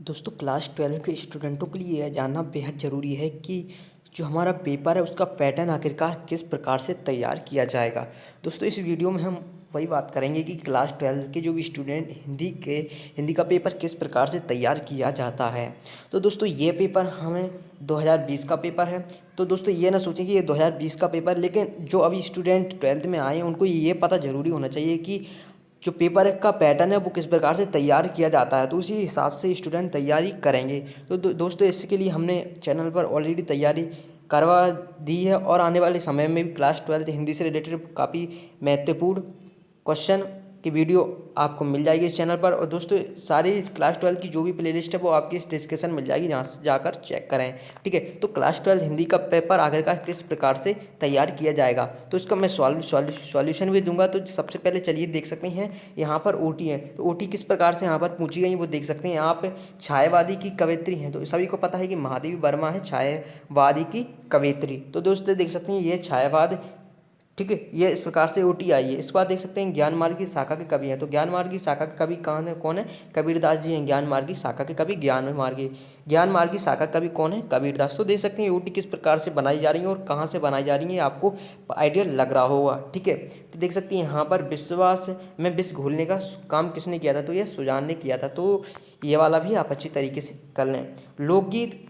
दोस्तों क्लास 12 के स्टूडेंटों के लिए यह जानना बेहद ज़रूरी है कि जो हमारा पेपर है उसका पैटर्न आखिरकार किस प्रकार से तैयार किया जाएगा। दोस्तों इस वीडियो में हम वही बात करेंगे कि क्लास 12 के जो भी स्टूडेंट हिंदी का पेपर किस प्रकार से तैयार किया जाता है। तो दोस्तों ये पेपर हमें 2020 का पेपर है। तो दोस्तों ये ना सोचें कि ये 2020 का पेपर, लेकिन जो अभी स्टूडेंट 12th में आए हैं उनको ये पता ज़रूरी होना चाहिए कि जो पेपर का पैटर्न है वो किस प्रकार से तैयार किया जाता है, तो उसी हिसाब से स्टूडेंट तैयारी करेंगे। तो दोस्तों इसके लिए हमने चैनल पर ऑलरेडी तैयारी करवा दी है और आने वाले समय में भी क्लास 12 हिंदी से रिलेटेड काफ़ी महत्वपूर्ण क्वेश्चन की वीडियो आपको मिल जाएगी इस चैनल पर। और दोस्तों सारी क्लास 12 की जो भी प्लेलिस्ट है वो आपकी इस डिस्क्रिप्शन मिल जाएगी, जहाँ से जाकर चेक करें। ठीक है, तो क्लास 12 हिंदी का पेपर आखिरकार किस प्रकार से तैयार किया जाएगा तो इसका मैं सॉल्यूशन भी दूंगा। तो सबसे पहले चलिए देख सकते हैं यहाँ पर ओटी है, तो ओटी किस प्रकार से यहाँ पर पूछी गई वो देख सकते हैं। यहाँ पे छायावादी की कवयित्री हैं, तो सभी को पता है कि महादेवी वर्मा है छायावादी की कवयित्री। तो दोस्तों देख सकते हैं ये छायावाद, ठीक है, ये इस प्रकार से ओटी आई है। इस बार देख सकते हैं ज्ञान मार्ग की शाखा के कवि हैं, तो ज्ञान मार्ग की शाखा के कवि कौन है? कबीरदास जी हैं। ज्ञान मार्ग की शाखा के कवि ज्ञान मार्ग की शाखा कवि कौन है? कबीरदास। तो देख सकते हैं ओटी किस प्रकार से बनाई जा रही है और कहाँ से बनाई जा रही है, आपको आइडिया लग रहा होगा। ठीक है, तो देख सकते हैं यहाँ पर विश्वास में विष घोलने का काम किसने किया था? तो यह सुजान ने किया था। तो ये वाला भी आप अच्छी तरीके से कर लें। लोकगीत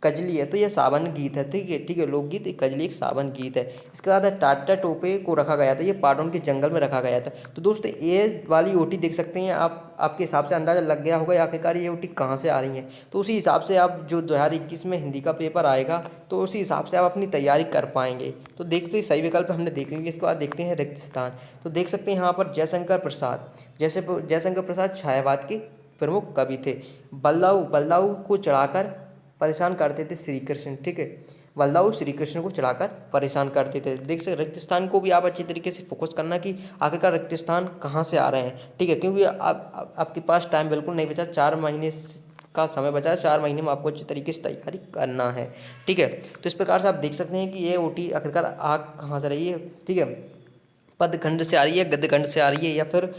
कजली है, तो ये सावन गीत है। ठीक है, लोकगीत कजली एक सावन गीत है। इसके बाद टाटा टोपे को रखा गया था, ये पाटन के जंगल में रखा गया था। तो दोस्तों ये वाली ओटी देख सकते हैं आप, आपके हिसाब से अंदाजा लग गया होगा आखिरकार ये ओटी कहाँ से आ रही है। तो उसी हिसाब से आप जो 2021 में हिंदी का पेपर आएगा तो उसी हिसाब से आप अपनी तैयारी कर पाएंगे। तो देखते सही विकल्प हमने देख लिया। इसके बाद देखते हैं रिक्त स्थान। तो देख सकते हैं यहाँ पर जयशंकर प्रसाद छायावाद के प्रमुख कवि थे। बल्लाऊ को चढ़ाकर परेशान करते थे श्री कृष्ण। ठीक है, बलदाऊ श्री कृष्ण को चढ़ाकर परेशान करते थे। देख सकते रिक्त स्थान को भी आप अच्छी तरीके से फोकस करना कि आखिरकार रिक्त स्थान कहाँ से आ रहे हैं। ठीक है, क्योंकि आपके पास टाइम बिल्कुल नहीं बचा, 4 महीने का समय बचा है। 4 महीने में आपको अच्छी तरीके से तैयारी करना है। ठीक है, तो इस प्रकार से आप देख सकते हैं कि ये ओटी आखिरकार आ कहाँ से रही है। ठीक है, पदखंड से आ रही है, गद्यखंड से आ रही है, या फिर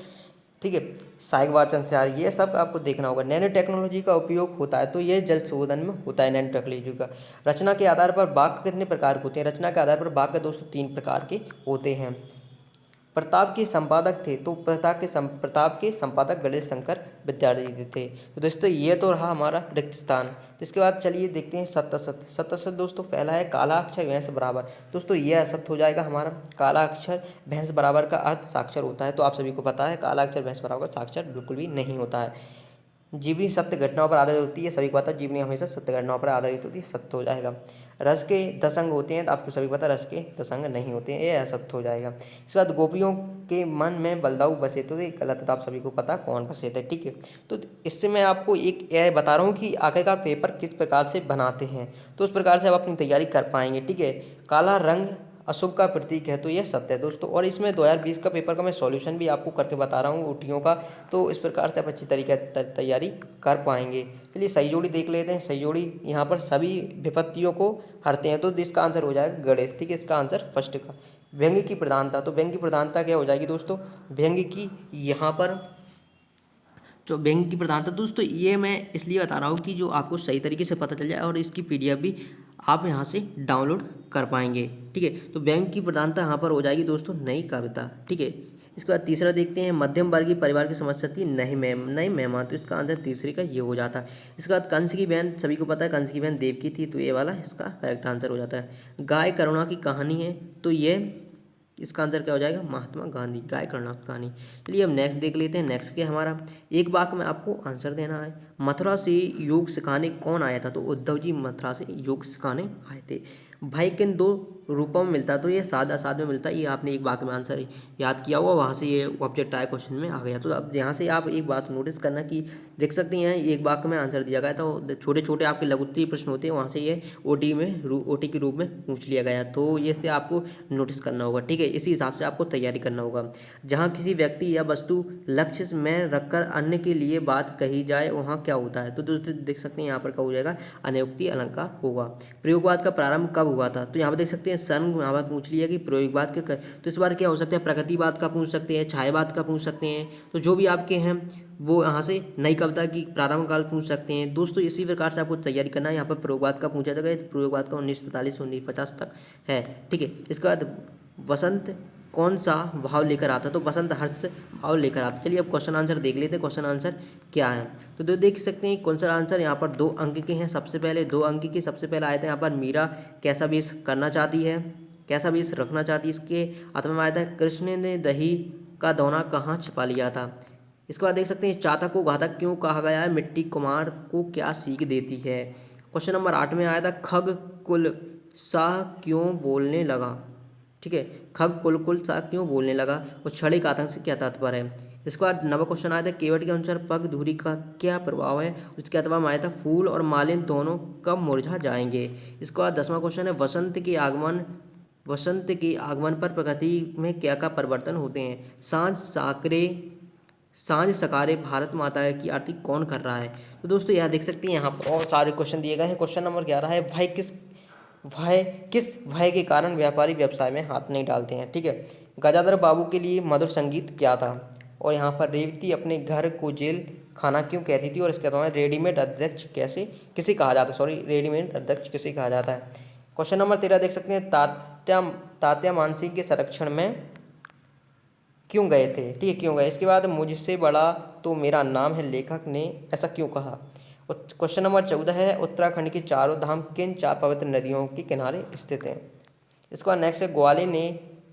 ठीक है सहायक वाचन से आ रही है, ये सब आपको देखना होगा। नैनो टेक्नोलॉजी का उपयोग होता है, तो ये जल शोधन में होता है नैनो टेक्नोलॉजी का। रचना के आधार पर वाक्य कितने प्रकार के होते हैं? रचना के आधार पर वाक्य दोस्तों 3 प्रकार के होते हैं। प्रताप के संपादक थे, तो प्रताप के संपादक गणेश शंकर विद्यार्थी थे। तो दोस्तों ये तो रहा हमारा रिक्त स्थान। तो इसके बाद चलिए देखते हैं सत्य असत्य। सत्य असत्य दोस्तों पहला है काला अक्षर भैंस बराबर। दोस्तों ये असत्य हो जाएगा हमारा। काला अक्षर भैंस बराबर का अर्थ साक्षर होता है, तो आप सभी को पता है काला अक्षर भैंस बराबर साक्षर बिल्कुल भी नहीं होता है। जीवनी सत्य घटनाओं पर आधारित होती है, सभी को पता है जीवनी हमेशा सत्य घटनाओं पर आधारित होती है, सत्य हो जाएगा। रस के 10 अंग होते हैं, तो आपको सभी पता है रस के 10 अंग नहीं होते हैं, ये असत्य हो जाएगा। इसके बाद गोपियों के मन में बलदाऊ बसे, तो ये गलत है, तो आप सभी को पता कौन बसे थे। ठीक है, तो इससे मैं आपको एक यह बता रहा हूँ कि आखिरकार पेपर किस प्रकार से बनाते हैं, तो उस प्रकार से आप अपनी तैयारी कर पाएंगे। ठीक है, काला रंग अशुभ का प्रतीक है, तो यह सत्य है दोस्तों। और इसमें 2020 का पेपर का मैं सॉल्यूशन भी आपको करके बता रहा हूँ ओटियों का, तो इस प्रकार से आप अच्छी तरीके तैयारी कर पाएंगे। चलिए सही जोड़ी देख लेते हैं। सही जोड़ी यहाँ पर सभी विपत्तियों को हरते हैं, तो इसका आंसर हो जाएगा गणेश। ठीक है, इसका आंसर फर्स्ट का। व्यंग्य की प्रधानता, तो व्यंग्य की प्रधानता क्या हो जाएगी दोस्तों? व्यंग्य की यहाँ पर जो व्यंग्य की प्रधानता दोस्तों ये मैं इसलिए बता रहा हूँ कि जो आपको सही तरीके से पता चल जाए, और इसकी पीडीएफ भी आप यहाँ से डाउनलोड कर पाएंगे। ठीक है, तो व्यंग्य की प्रधानता यहाँ पर हो जाएगी दोस्तों नई कविता। ठीक है, इसके बाद तीसरा देखते हैं मध्यम वर्गीय परिवार की समस्या थी नहीं मेहमान, तो इसका आंसर तीसरे का ये हो जाता है। इसके बाद कंस की बहन, सभी को पता है कंस की बहन देवकी थी, तो ये वाला इसका करेक्ट आंसर हो जाता है। गाय करुणा की कहानी है, तो ये इसका आंसर क्या हो जाएगा? महात्मा गांधी, गाय करुणा की कहानी। चलिए अब नेक्स्ट देख लेते हैं। नेक्स्ट क्या हमारा एक वाक्य में आपको आंसर देना है। मथुरा से योग सिखाने कौन आया था? तो उद्धव जी मथुरा से योग सिखाने आए थे। भाई किन 2 रूपों में मिलता है? तो ये सादा साध में मिलता है। ये आपने एक वाक्य में आंसर याद किया हुआ, वहाँ से ये ऑब्जेक्ट आया क्वेश्चन में आ गया। तो अब यहाँ से आप एक बात नोटिस करना कि देख सकते हैं एक वाक्य में आंसर दिया गया था, छोटे छोटे आपके लघुत्तरीय प्रश्न होते हैं, वहाँ से ये ओटी के रूप में पूछ लिया गया। तो ये से आपको नोटिस करना होगा। ठीक है, इसी हिसाब से आपको तैयारी करना होगा। जहाँ किसी व्यक्ति या वस्तु लक्ष्य में रखकर अन्य के लिए बात कही जाए वहाँ क्या होता है? तो दोस्तों देख सकते हैं यहाँ पर क्या हो जाएगा? अनयोक्ति अलंकार होगा। प्रयोगवाद का प्रारंभ कब हुआ था? तो यहाँ पर देख सकते हैं सन यहाँ पर पूछ लिया कि प्रयोगवाद के, तो इस बार क्या हो सकता है? प्रगतिवाद का पूछ सकते हैं, छायावाद का पूछ सकते हैं, तो जो भी आपके हैं वो यहाँ से नई कविता की प्रारंभ काल पूछ सकते हैं दोस्तों। इसी प्रकार से आपको तैयारी करना है। यहाँ पर प्रयोगवाद का पूछा जाएगा, प्रयोगवाद का 1943 से 1950 तक है, ठीक है। इसके बाद वसंत कौन सा भाव लेकर आता है, तो बसंत हर्ष भाव लेकर आता है। चलिए अब क्वेश्चन आंसर देख लेते हैं, क्वेश्चन आंसर क्या है। तो देख सकते हैं क्वेश्चन आंसर यहाँ पर 2 अंक के हैं। सबसे पहले 2 अंक के सबसे पहले आए थे यहाँ पर, मीरा कैसा वेश करना चाहती है, कैसा वेश रखना चाहती है। इसके अंत में आया था, कृष्ण ने दही का दोना कहाँ छिपा लिया था। इसके बाद देख सकते हैं, चातक को घातक क्यों कहा गया है, मिट्टी कुमार को क्या सीख देती है। क्वेश्चन नंबर 8 में आया था, खग कुल सा क्यों बोलने लगा, ठीक है। खग कुल सा क्यों बोलने लगा, और क्षणिक आतंक से क्या तात्पर्य है। इसके बाद नवा क्वेश्चन आया था, केवट के अनुसार पग धूरी का क्या प्रभाव है। उसके अथवा में आया था, फूल और मालिन दोनों कब मुरझा जाएंगे। इसके बाद 10वां क्वेश्चन है, वसंत के आगमन पर प्रकृति में क्या क्या परिवर्तन होते हैं। सांझ सकारे भारत माता की आरती कौन कर रहा है। तो दोस्तों यह देख सकते हैं, यहाँ पर और सारे क्वेश्चन दिए गए हैं। क्वेश्चन नंबर 11 है, किस भय के कारण व्यापारी व्यवसाय में हाथ नहीं डालते हैं, ठीक है। गजाधर बाबू के लिए मधुर संगीत क्या था, और यहाँ पर रेवती अपने घर को जेल खाना क्यों कहती थी, और इसके अलावा रेडीमेड अध्यक्ष किसे कहा जाता है, रेडीमेड अध्यक्ष किसे कहा जाता है। क्वेश्चन नंबर 13 देख सकते हैं, तात्या मानसिंह के संरक्षण में क्यों गए थे, ठीक है, क्यों गए। इसके बाद मुझसे बड़ा तो मेरा नाम है, लेखक ने ऐसा क्यों कहा। क्वेश्चन नंबर 14 है, उत्तराखंड के चारों धाम किन 4 पवित्र नदियों के किनारे स्थित हैं। इसके बाद नेक्स्ट है, ग्वाले ने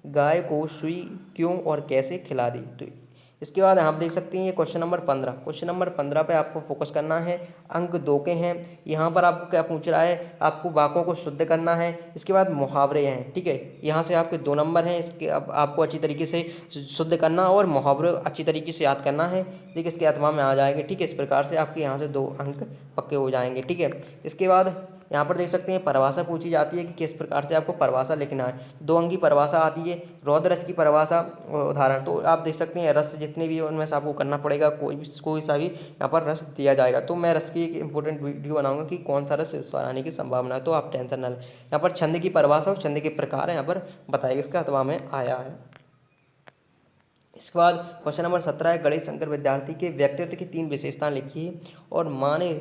गाय को सुई क्यों और कैसे खिला दी। तो इसके बाद आप देख सकते हैं, ये क्वेश्चन नंबर 15, क्वेश्चन नंबर 15 पे आपको फोकस करना है। अंक 2 के हैं। यहाँ पर आपको क्या पूछ रहा है, आपको वाक्यों को शुद्ध करना है। इसके बाद मुहावरे हैं, ठीक है, यहाँ से आपके 2 नंबर हैं। इसके अब आपको अच्छी तरीके से शुद्ध करना और मुहावरे अच्छी तरीके से याद करना है, ठीक है, इसके अथवा में आ जाएंगे, ठीक है। इस प्रकार से आपके यहाँ से 2 अंक पक्के हो जाएंगे, ठीक है। इसके बाद यहाँ पर देख सकते हैं, परिभाषा पूछी जाती है कि किस प्रकार से आपको परिभाषा लिखना है। 2 अंकी परिभाषा आती है, रौद्र रस की परिभाषा उदाहरण। तो आप देख सकते हैं, रस जितने भी उनमें से आपको करना पड़ेगा, कोई सा भी यहाँ पर रस दिया जाएगा। तो मैं रस की एक इंपॉर्टेंट वीडियो बनाऊंगा कि कौन सा रस इस बार आने की संभावना है, तो आप टेंशन ना लें। यहाँ पर छंद की परिभाषा और छंद के प्रकार यहाँ पर बताएगा, इसका अथवा में आया है। इसके बाद क्वेश्चन नंबर 17 है, गणेश शंकर विद्यार्थी के व्यक्तित्व की 3 विशेषताएं लिखिए और माँ ने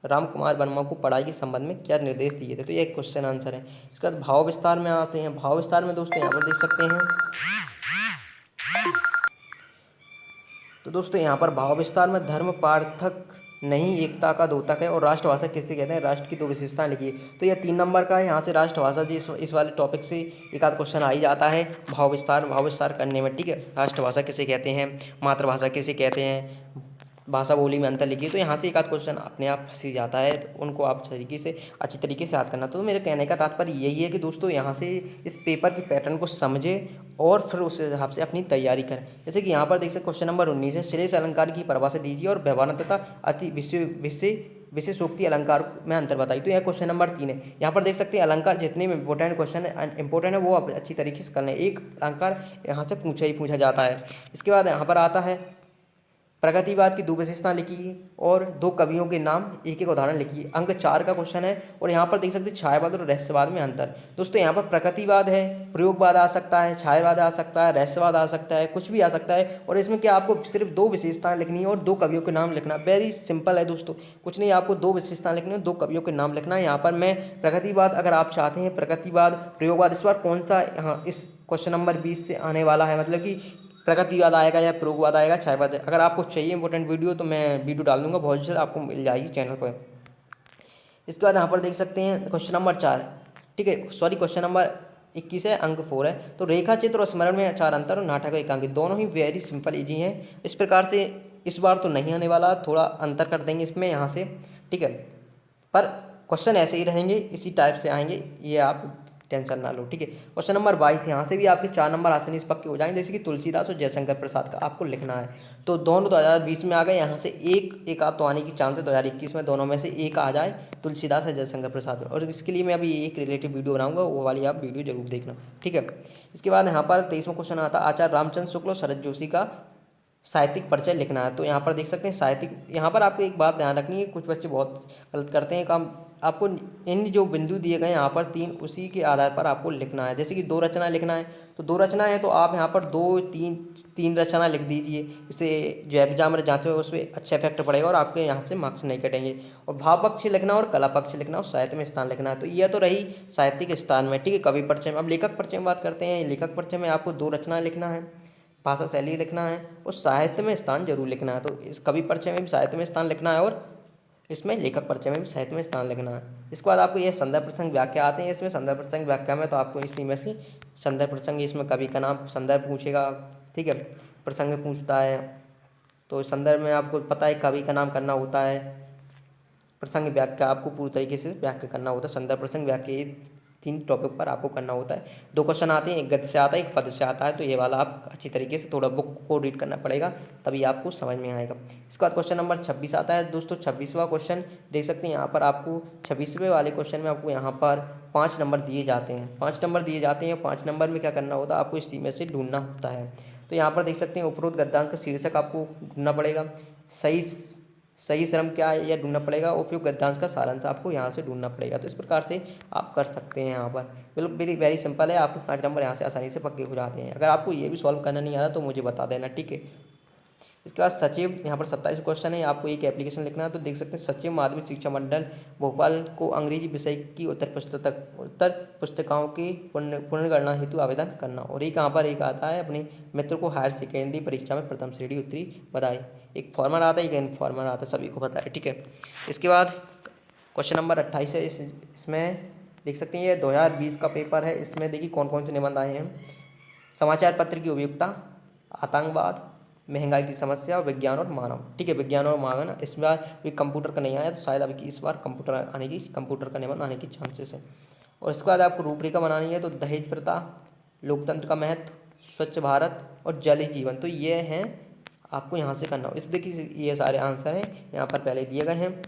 राम कुमार वर्मा को पढ़ाई के संबंध में क्या निर्देश दिए थे। तो ये एक क्वेश्चन आंसर है। इसके बाद भाव विस्तार में आते हैं। भाव विस्तार में दोस्तों यहाँ पर देख सकते हैं, तो दोस्तों यहाँ पर भाव विस्तार में धर्म पार्थक नहीं, एकता का द्योतक है, और राष्ट्रभाषा किसे कहते हैं, राष्ट्र की 2 विशेषताएं लिखिए। तो यह 3 नंबर का है। यहाँ से राष्ट्रभाषा जी इस वाले टॉपिक से एक आध क्वेश्चन आ ही जाता है भाव विस्तार करने में, ठीक है। राष्ट्रभाषा किसे कहते हैं, मातृभाषा किसे कहते हैं, भाषा बोली में अंतर लिखिए। तो यहाँ से एक आध क्वेश्चन अपने आप फंस ही जाता है, तो उनको आप अच्छी तरीके से याद करना। तो मेरे कहने का तात्पर्य यही है कि दोस्तों यहाँ से इस पेपर के पैटर्न को समझें और फिर उस हिसाब से अपनी तैयारी करें। जैसे कि यहाँ पर देख सकते क्वेश्चन नंबर 19 है, श्रेष्ठ अलंकार की परिभाषा दीजिए और व्यवहार तथा अति विशेषोक्ति अलंकार में अंतर बताइए। तो यह क्वेश्चन नंबर 3 है। यहाँ पर देख सकते हैं, अलंकार जितने भी इंपॉर्टेंट क्वेश्चन है वो आप अच्छी तरीके से कर लें। एक अलंकार यहाँ से पूछा जाता है। इसके बाद यहाँ पर आता है, प्रगतिवाद की 2 विशेषताएं लिखिए और 2 कवियों के नाम, एक उदाहरण लिखिए। अंक 4 का क्वेश्चन है, और यहाँ पर देख सकते हैं छायावाद और रहस्यवाद में अंतर। दोस्तों यहाँ पर प्रगतिवाद है, प्रयोगवाद आ सकता है, छायावाद आ सकता है, रहस्यवाद आ सकता है, कुछ भी आ सकता है। और इसमें क्या आपको सिर्फ 2 विशेषताएं लिखनी है और 2 कवियों के नाम लिखना। वेरी सिंपल है दोस्तों, कुछ नहीं, आपको 2 विशेषताएं लिखनी है, 2 कवियों के नाम लिखना है। यहाँ पर मैं प्रगतिवाद, अगर आप चाहते हैं प्रगतिवाद, प्रयोगवाद, इस बार कौन सा यहाँ इस क्वेश्चन नंबर 20 से आने वाला है, मतलब कि प्रगतिवाद आएगा या प्रयोगवाद आएगा, छायावाद। अगर आपको चाहिए इंपॉर्टेंट वीडियो तो मैं वीडियो डाल दूंगा, बहुत जल्द आपको मिल जाएगी चैनल पर। इसके बाद यहाँ पर देख सकते हैं क्वेश्चन नंबर 4, ठीक है, क्वेश्चन नंबर 21 है, अंक 4 है। तो रेखा चित्र और स्मरण में 4 अंतर और नाटक एकांकी, दोनों ही वेरी सिंपल इजी हैं। इस प्रकार से इस बार तो नहीं आने वाला, थोड़ा अंतर कर देंगे इसमें यहाँ से, ठीक है, पर क्वेश्चन ऐसे ही रहेंगे, इसी टाइप से आएंगे, ये आप टेंशन ना लो, ठीक है। क्वेश्चन नंबर 22, यहाँ से भी आपके 4 नंबर आसानी से पक्के हो जाएंगे। जैसे कि तुलसीदास और जयशंकर प्रसाद का आपको लिखना है, तो दोनों 2020 में आ गए। यहाँ से एक आध तो आने की चांस है 2021 में, दोनों में से एक आ जाए, तुलसीदास या जयशंकर प्रसाद। और इसके लिए मैं अभी एक रिलेटिव वीडियो बनाऊंगा, वो वाली आप वीडियो जरूर देखना, ठीक है। इसके बाद यहाँ पर 23वां क्वेश्चन आता है, आचार्य रामचंद्र शुक्ल और शरद जोशी का साहित्यिक परिचय लिखना है। तो यहाँ पर देख सकते हैं साहित्यिक, यहाँ पर आपको एक बात ध्यान रखनी है, कुछ बच्चे बहुत गलत करते हैं काम। आपको इन जो बिंदु दिए गए हैं यहाँ पर 3, उसी के आधार पर आपको लिखना है। जैसे कि 2 रचनाएं लिखना है, तो 2 रचनाएं हैं तो आप यहाँ पर 2 3 रचना लिख दीजिए। इससे जो एग्जाम में जांच में उसमें अच्छा इफेक्ट पड़ेगा और आपके यहाँ से मार्क्स नहीं कटेंगे। और भाव पक्ष लिखना और कला पक्ष लिखना और साहित्य में स्थान लिखना है। तो यह तो रही साहित्यिक स्थान में, ठीक है, कवि परिचय में। अब लेखक परिचय में बात करते हैं। लेखक परिचय में आपको 2 रचनाएं लिखना है, भाषा शैली लिखना है और साहित्य में स्थान जरूर लिखना है। तो इस कवि परिचय में भी साहित्य में स्थान लिखना है और इसमें लेखक परिचय में भी साहित्य में स्थान लिखना है। इसके बाद आपको ये संदर्भ प्रसंग व्याख्या आते हैं। इसमें संदर्भ प्रसंग व्याख्या में तो आपको इसी में से संदर्भ प्रसंग, इसमें कवि का नाम संदर्भ पूछेगा, ठीक है, प्रसंग पूछता है। तो संदर्भ में आपको पता है कवि का नाम करना होता है, प्रसंग व्याख्या आपको पूरी तरीके से व्याख्या करना होता है। संदर्भ प्रसंग व्याख्या, ये 3 टॉपिक पर आपको करना होता है। 2 क्वेश्चन आते हैं, एक गद्य से आता है, एक पद्य से आता है। तो ये वाला आप अच्छी तरीके से थोड़ा बुक को रीड करना पड़ेगा, तभी आपको समझ में आएगा। इसके बाद क्वेश्चन नंबर 26 आता है दोस्तों। 26वां क्वेश्चन देख सकते हैं यहाँ पर आपको 26वें वाले क्वेश्चन में आपको यहाँ पर 5 नंबर दिए जाते हैं। 5 नंबर दिए जाते हैं। 5 नंबर में क्या करना होता है, आपको इसी में से ढूंढना होता है। तो यहाँ पर देख सकते हैं उपरोक्त गद्यांश का शीर्षक आपको ढूंढना पड़ेगा। सही श्रम क्या है यह ढूंढना पड़ेगा। उपयुक्त गद्यांश का सारांश आपको यहाँ से ढूंढना पड़ेगा। तो इस प्रकार से आप कर सकते हैं। यहाँ पर बिल्कुल वेरी वेरी सिंपल है, आपके 5 नंबर यहाँ से आसानी से पक्के हो जाते हैं। अगर आपको ये भी सॉल्व करना नहीं आ रहा तो मुझे बता देना, ठीक है। इसके बाद सचिव, यहाँ पर 27 क्वेश्चन है, आपको एक एप्लीकेशन लिखना है। तो देख सकते हैं सचिव माध्यमिक शिक्षा मंडल भोपाल को अंग्रेजी विषय की उत्तर पुस्तिकाओं की पुनर्गणना हेतु आवेदन करना। और एक यहाँ पर एक आता है, अपने मित्र को हायर सेकेंडरी परीक्षा में प्रथम श्रेणी उत्तरी बधाई। एक फॉर्मर आता है, एक इनफॉर्मर आता है, सभी को पता है, ठीक है। इसके बाद क्वेश्चन नंबर 28 है। इसमें देख सकते हैं ये 2020 का पेपर है। इसमें देखिए कौन कौन से निबंध आए हैं। समाचार पत्र की उपयोगिता, आतंकवाद, महंगाई की समस्या और विज्ञान और मानव, ठीक है, विज्ञान और मानव। इस बार भी कंप्यूटर का नहीं आया तो शायद अभी इस बार कंप्यूटर का निबंध आने की चांसेस है। और इसके बाद आपको रूपरेखा बनानी है। तो दहेज प्रथा, लोकतंत्र का महत्व, स्वच्छ भारत और जल ही जीवन, तो ये हैं आपको यहाँ से करना हो। इस देखिए ये सारे आंसर हैं यहाँ पर पहले दिए गए हैं।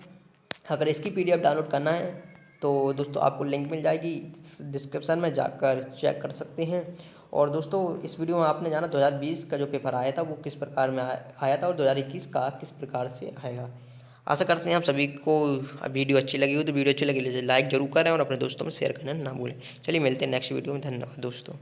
अगर इसकी PDF डाउनलोड करना है तो दोस्तों आपको लिंक मिल जाएगी डिस्क्रिप्शन में, जाकर चेक कर सकते हैं। और दोस्तों इस वीडियो में आपने जाना 2020 का जो पेपर आया था वो किस प्रकार में आया था और 2021 का किस प्रकार से आएगा। आशा करते हैं आप सभी को वीडियो अच्छी लगी हो। तो वीडियो अच्छी लगी लाइक जरूर करें और अपने दोस्तों में शेयर करना ना भूलें। चलिए मिलते हैं नेक्स्ट वीडियो में। धन्यवाद दोस्तों।